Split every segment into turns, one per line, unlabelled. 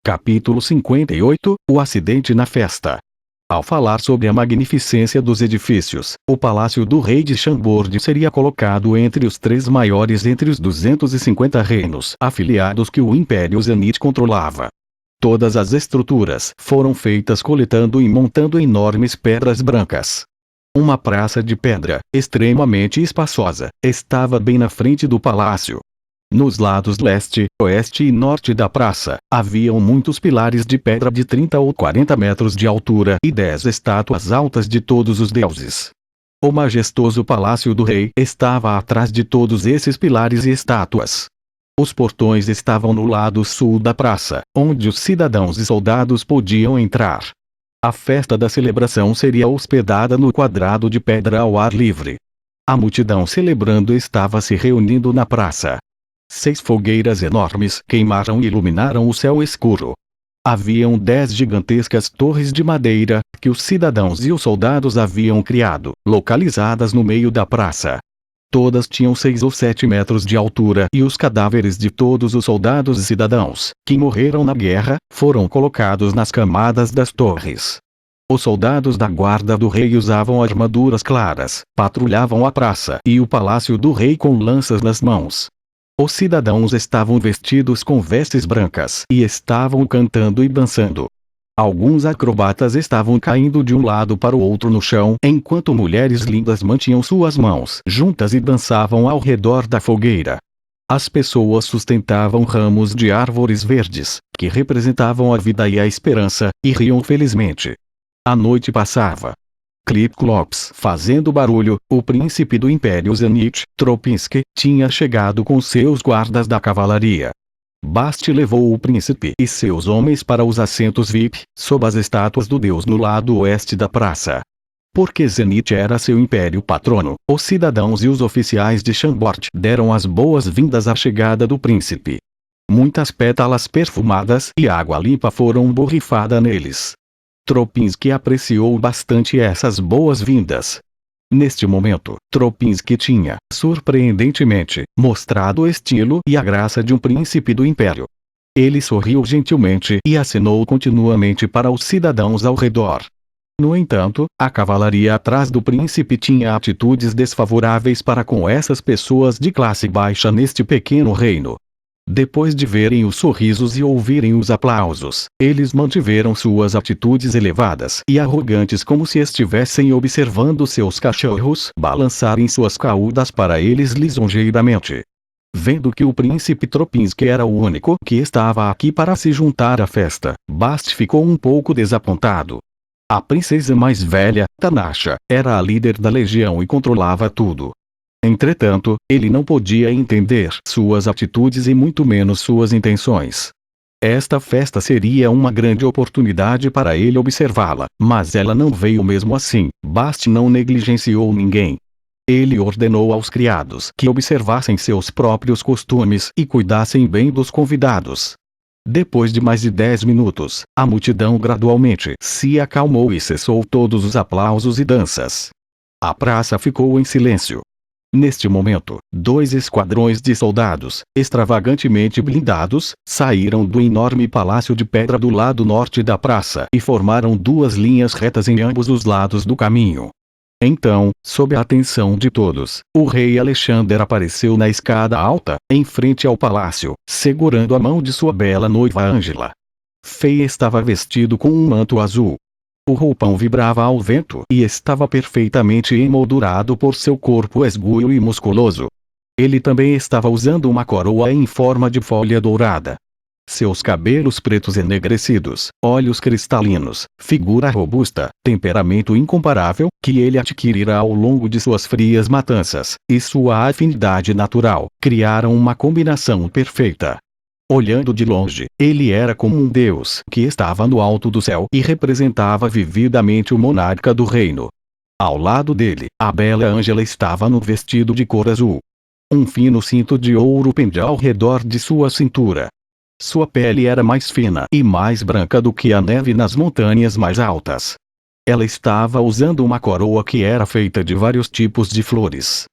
Capítulo 58 – O acidente na festa. Ao falar sobre a magnificência dos edifícios, o palácio do rei de Chambord seria colocado entre os 3 maiores entre os 250 reinos afiliados que o Império Zenith controlava. Todas as estruturas foram feitas coletando e montando enormes pedras brancas. Uma praça de pedra, extremamente espaçosa, estava bem na frente do palácio. Nos lados leste, oeste e norte da praça, haviam muitos pilares de pedra de 30 ou 40 metros de altura e 10 estátuas altas de todos os deuses. O majestoso palácio do rei estava atrás de todos esses pilares e estátuas. Os portões estavam no lado sul da praça, onde os cidadãos e soldados podiam entrar. A festa da celebração seria hospedada no quadrado de pedra ao ar livre. A multidão celebrando estava se reunindo na praça. 6 fogueiras enormes queimaram e iluminaram o céu escuro. Haviam 10 gigantescas torres de madeira, que os cidadãos e os soldados haviam criado, localizadas no meio da praça. Todas tinham 6 ou 7 metros de altura e os cadáveres de todos os soldados e cidadãos, que morreram na guerra, foram colocados nas camadas das torres. Os soldados da guarda do rei usavam armaduras claras, patrulhavam a praça e o palácio do rei com lanças nas mãos. Os cidadãos estavam vestidos com vestes brancas e estavam cantando e dançando. Alguns acrobatas estavam caindo de um lado para o outro no chão, enquanto mulheres lindas mantinham suas mãos juntas e dançavam ao redor da fogueira. As pessoas sustentavam ramos de árvores verdes, que representavam a vida e a esperança, e riam felizmente. A noite passava. Clip-clops fazendo barulho, o príncipe do Império Zenith, Tropinski, tinha chegado com seus guardas da cavalaria. Bast levou o príncipe e seus homens para os assentos VIP, sob as estátuas do deus no lado oeste da praça. Porque Zenith era seu império patrono, os cidadãos e os oficiais de Chambord deram as boas-vindas à chegada do príncipe. Muitas pétalas perfumadas e água limpa foram borrifadas neles. Tropinski apreciou bastante essas boas-vindas. Neste momento, Tropinski tinha, surpreendentemente, mostrado o estilo e a graça de um príncipe do império. Ele sorriu gentilmente e acenou continuamente para os cidadãos ao redor. No entanto, a cavalaria atrás do príncipe tinha atitudes desfavoráveis para com essas pessoas de classe baixa neste pequeno reino. Depois de verem os sorrisos e ouvirem os aplausos, eles mantiveram suas atitudes elevadas e arrogantes como se estivessem observando seus cachorros balançarem suas caudas para eles lisonjeiramente. Vendo que o príncipe Tropinski era o único que estava aqui para se juntar à festa, Bast ficou um pouco desapontado. A princesa mais velha, Tanasha, era a líder da legião e controlava tudo. Entretanto, ele não podia entender suas atitudes e muito menos suas intenções. Esta festa seria uma grande oportunidade para ele observá-la, mas ela não veio mesmo assim. Bast não negligenciou ninguém. Ele ordenou aos criados que observassem seus próprios costumes e cuidassem bem dos convidados. Depois de mais de 10 minutos, a multidão gradualmente se acalmou e cessou todos os aplausos e danças. A praça ficou em silêncio. Neste momento, 2 esquadrões de soldados, extravagantemente blindados, saíram do enorme palácio de pedra do lado norte da praça e formaram 2 linhas retas em ambos os lados do caminho. Então, sob a atenção de todos, o rei Alexander apareceu na escada alta, em frente ao palácio, segurando a mão de sua bela noiva Ângela. Fei estava vestido com um manto azul. O roupão vibrava ao vento e estava perfeitamente emoldurado por seu corpo esguio e musculoso. Ele também estava usando uma coroa em forma de folha dourada. Seus cabelos pretos enegrecidos, olhos cristalinos, figura robusta, temperamento incomparável, que ele adquirira ao longo de suas frias matanças, e sua afinidade natural, criaram uma combinação perfeita. Olhando de longe, ele era como um deus que estava no alto do céu e representava vividamente o monarca do reino. Ao lado dele, a bela Ângela estava no vestido de cor azul. Um fino cinto de ouro pendia ao redor de sua cintura. Sua pele era mais fina e mais branca do que a neve nas montanhas mais altas. Ela estava usando uma coroa que era feita de vários tipos de flores.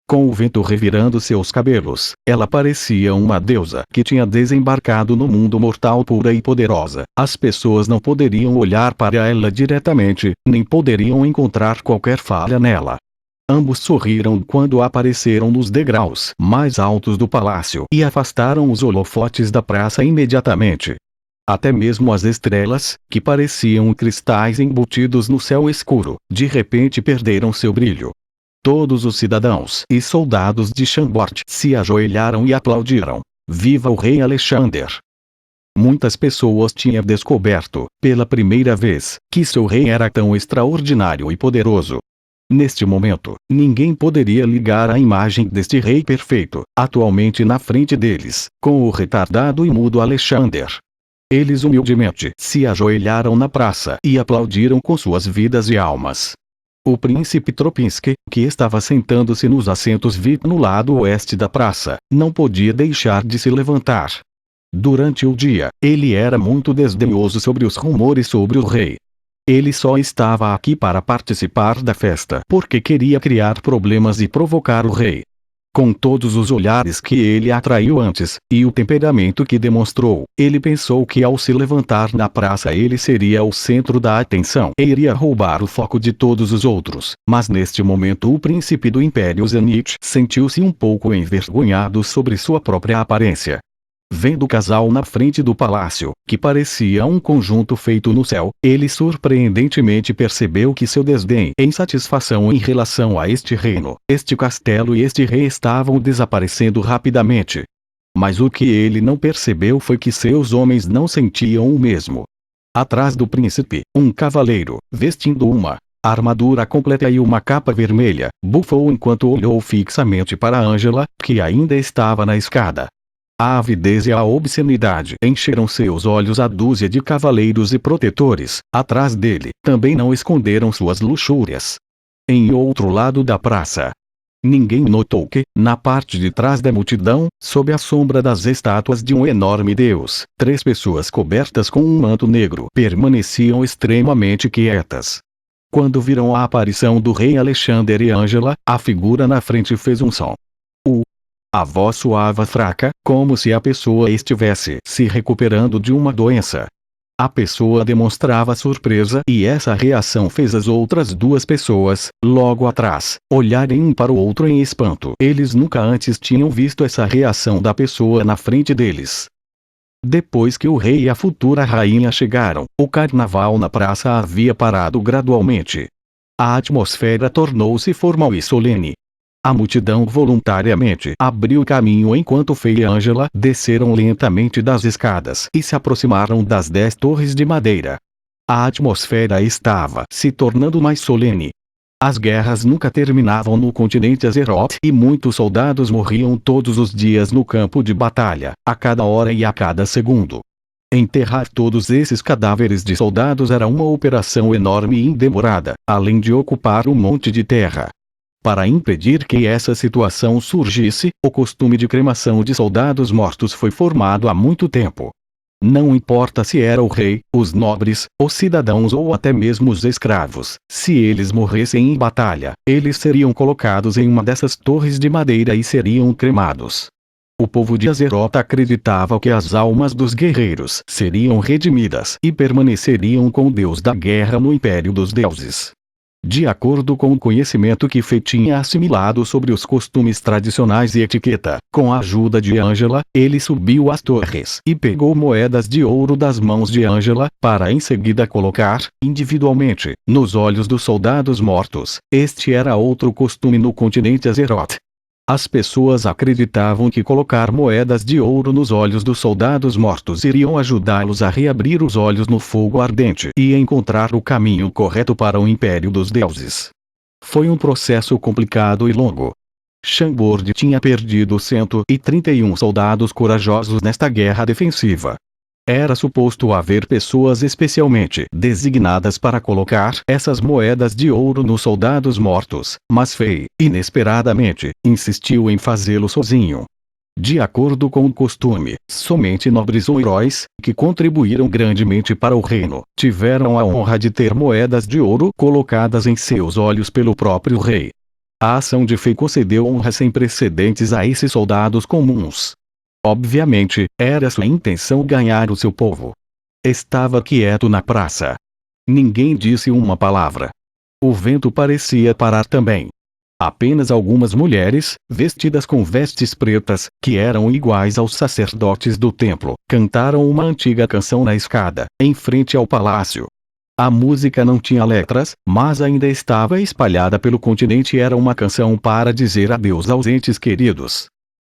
Com o vento revirando seus cabelos, ela parecia uma deusa que tinha desembarcado no mundo mortal pura e poderosa. As pessoas não poderiam olhar para ela diretamente, nem poderiam encontrar qualquer falha nela. Ambos sorriram quando apareceram nos degraus mais altos do palácio e afastaram os holofotes da praça imediatamente. Até mesmo as estrelas, que pareciam cristais embutidos no céu escuro, de repente perderam seu brilho. Todos os cidadãos e soldados de Chambord se ajoelharam e aplaudiram. Viva o rei Alexander! Muitas pessoas tinham descoberto, pela primeira vez, que seu rei era tão extraordinário e poderoso. Neste momento, ninguém poderia ligar a imagem deste rei perfeito, atualmente na frente deles, com o retardado e mudo Alexander. Eles humildemente se ajoelharam na praça e aplaudiram com suas vidas e almas. O príncipe Tropinsky, que estava sentando-se nos assentos VIP no lado oeste da praça, não podia deixar de se levantar. Durante o dia, ele era muito desdenhoso sobre os rumores sobre o rei. Ele só estava aqui para participar da festa porque queria criar problemas e provocar o rei. Com todos os olhares que ele atraiu antes, e o temperamento que demonstrou, ele pensou que ao se levantar na praça ele seria o centro da atenção e iria roubar o foco de todos os outros. Mas neste momento o príncipe do Império Zenith sentiu-se um pouco envergonhado sobre sua própria aparência. Vendo o casal na frente do palácio, que parecia um conjunto feito no céu, ele surpreendentemente percebeu que seu desdém e insatisfação em relação a este reino, este castelo e este rei estavam desaparecendo rapidamente. Mas o que ele não percebeu foi que seus homens não sentiam o mesmo. Atrás do príncipe, um cavaleiro, vestindo uma armadura completa e uma capa vermelha, bufou enquanto olhou fixamente para Angela, que ainda estava na escada. A avidez e a obscenidade encheram seus olhos. A dúzia de cavaleiros e protetores, atrás dele, também não esconderam suas luxúrias. Em outro lado da praça, ninguém notou que, na parte de trás da multidão, sob a sombra das estátuas de um enorme deus, 3 pessoas cobertas com um manto negro permaneciam extremamente quietas. Quando viram a aparição do rei Alexander e Angela, a figura na frente fez um som. A voz soava fraca, como se a pessoa estivesse se recuperando de uma doença. A pessoa demonstrava surpresa e essa reação fez as outras 2 pessoas, logo atrás, olharem um para o outro em espanto. Eles nunca antes tinham visto essa reação da pessoa na frente deles. Depois que o rei e a futura rainha chegaram, o carnaval na praça havia parado gradualmente. A atmosfera tornou-se formal e solene. A multidão voluntariamente abriu caminho enquanto Fei e Angela desceram lentamente das escadas e se aproximaram das 10 torres de madeira. A atmosfera estava se tornando mais solene. As guerras nunca terminavam no continente Azeroth e muitos soldados morriam todos os dias no campo de batalha, a cada hora e a cada segundo. Enterrar todos esses cadáveres de soldados era uma operação enorme e indemorada, além de ocupar um monte de terra. Para impedir que essa situação surgisse, o costume de cremação de soldados mortos foi formado há muito tempo. Não importa se era o rei, os nobres, os cidadãos ou até mesmo os escravos, se eles morressem em batalha, eles seriam colocados em uma dessas torres de madeira e seriam cremados. O povo de Azeroth acreditava que as almas dos guerreiros seriam redimidas e permaneceriam com o deus da guerra no Império dos Deuses. De acordo com o conhecimento que Fei tinha assimilado sobre os costumes tradicionais e etiqueta, com a ajuda de Angela, ele subiu às torres e pegou moedas de ouro das mãos de Angela, para em seguida colocar, individualmente, nos olhos dos soldados mortos. Este era outro costume no continente Azeroth. As pessoas acreditavam que colocar moedas de ouro nos olhos dos soldados mortos iriam ajudá-los a reabrir os olhos no fogo ardente e encontrar o caminho correto para o Império dos Deuses. Foi um processo complicado e longo. Chambord tinha perdido 131 soldados corajosos nesta guerra defensiva. Era suposto haver pessoas especialmente designadas para colocar essas moedas de ouro nos soldados mortos, mas Fei, inesperadamente, insistiu em fazê-lo sozinho. De acordo com o costume, somente nobres ou heróis, que contribuíram grandemente para o reino, tiveram a honra de ter moedas de ouro colocadas em seus olhos pelo próprio rei. A ação de Fei concedeu honra sem precedentes a esses soldados comuns. Obviamente, era sua intenção ganhar o seu povo. Estava quieto na praça. Ninguém disse uma palavra. O vento parecia parar também. Apenas algumas mulheres, vestidas com vestes pretas, que eram iguais aos sacerdotes do templo, cantaram uma antiga canção na escada, em frente ao palácio. A música não tinha letras, mas ainda estava espalhada pelo continente e era uma canção para dizer adeus aos entes queridos.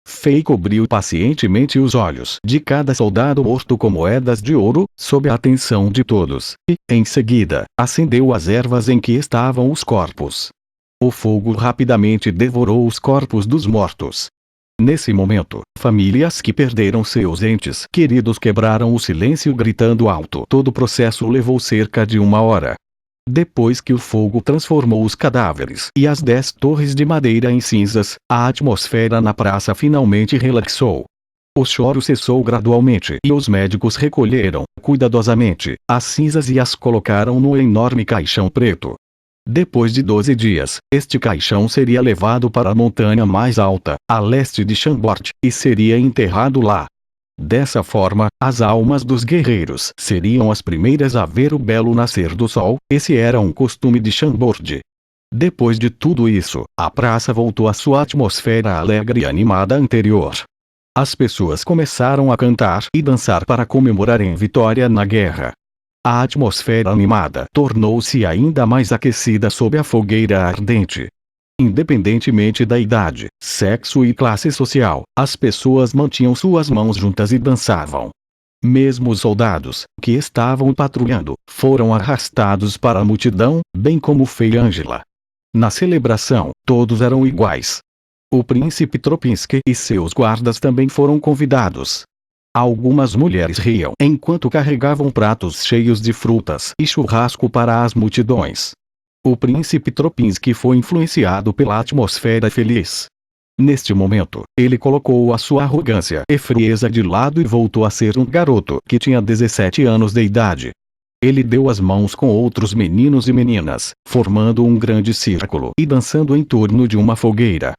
Fei cobriu pacientemente os olhos de cada soldado morto com moedas de ouro, sob a atenção de todos, e, em seguida, acendeu as ervas em que estavam os corpos. O fogo rapidamente devorou os corpos dos mortos. Nesse momento, famílias que perderam seus entes queridos quebraram o silêncio gritando alto. Todo o processo levou cerca de 1 hora. Depois que o fogo transformou os cadáveres e as 10 torres de madeira em cinzas, a atmosfera na praça finalmente relaxou. O choro cessou gradualmente e os médicos recolheram, cuidadosamente, as cinzas e as colocaram no enorme caixão preto. Depois de 12 dias, este caixão seria levado para a montanha mais alta, a leste de Chambord, e seria enterrado lá. Dessa forma, as almas dos guerreiros seriam as primeiras a ver o belo nascer do sol. Esse era um costume de Chambord. Depois de tudo isso, a praça voltou à sua atmosfera alegre e animada anterior. As pessoas começaram a cantar e dançar para comemorarem vitória na guerra. A atmosfera animada tornou-se ainda mais aquecida sob a fogueira ardente. Independentemente da idade, sexo e classe social, as pessoas mantinham suas mãos juntas e dançavam. Mesmo os soldados, que estavam patrulhando, foram arrastados para a multidão, bem como Fei e Angela. Na celebração, todos eram iguais. O príncipe Tropinski e seus guardas também foram convidados. Algumas mulheres riam enquanto carregavam pratos cheios de frutas e churrasco para as multidões. O príncipe Tropinski foi influenciado pela atmosfera feliz. Neste momento, ele colocou a sua arrogância e frieza de lado e voltou a ser um garoto que tinha 17 anos de idade. Ele deu as mãos com outros meninos e meninas, formando um grande círculo e dançando em torno de uma fogueira.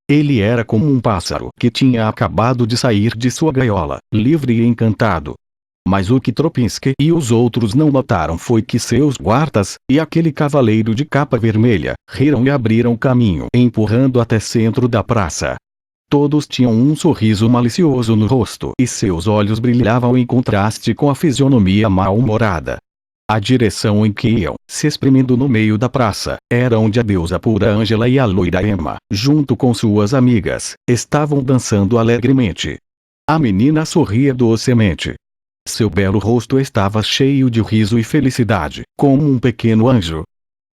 Ele era como um pássaro que tinha acabado de sair de sua gaiola, livre e encantado. Mas o que Tropinski e os outros não notaram foi que seus guardas, e aquele cavaleiro de capa vermelha, riram e abriram caminho, empurrando até centro da praça. Todos tinham um sorriso malicioso no rosto e seus olhos brilhavam em contraste com a fisionomia mal-humorada. A direção em que iam, se exprimindo no meio da praça, era onde a deusa pura Angela e a loira Emma, junto com suas amigas, estavam dançando alegremente. A menina sorria docemente. Seu belo rosto estava cheio de riso e felicidade, como um pequeno anjo.